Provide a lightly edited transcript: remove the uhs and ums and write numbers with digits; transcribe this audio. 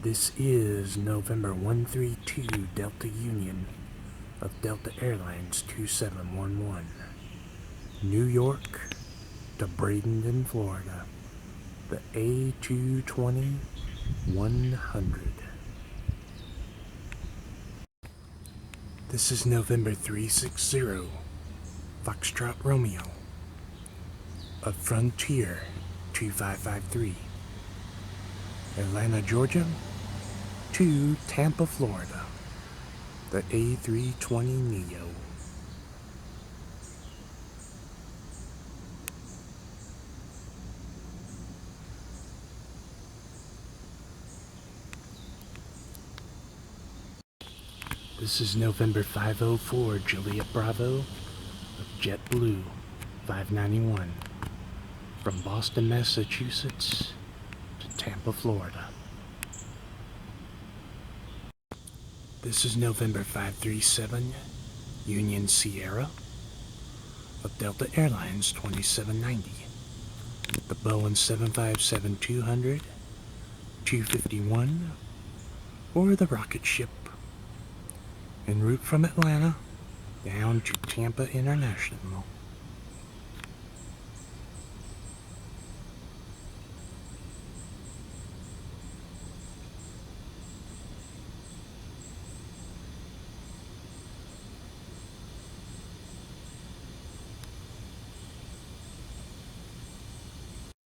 This is November 132 Delta Union of Delta Airlines 2711, New York to Bradenton, Florida, the A220-100. This is November 360 Foxtrot Romeo of Frontier 2553, Atlanta, Georgia to Tampa, Florida, the A320neo. This is November 504 Juliet Bravo of JetBlue 591 from Boston, Massachusetts to Tampa, Florida. This is November 537 Union Sierra of Delta Airlines 2790, the Boeing 757-200, 251, or the rocket ship, en route from Atlanta down to Tampa International.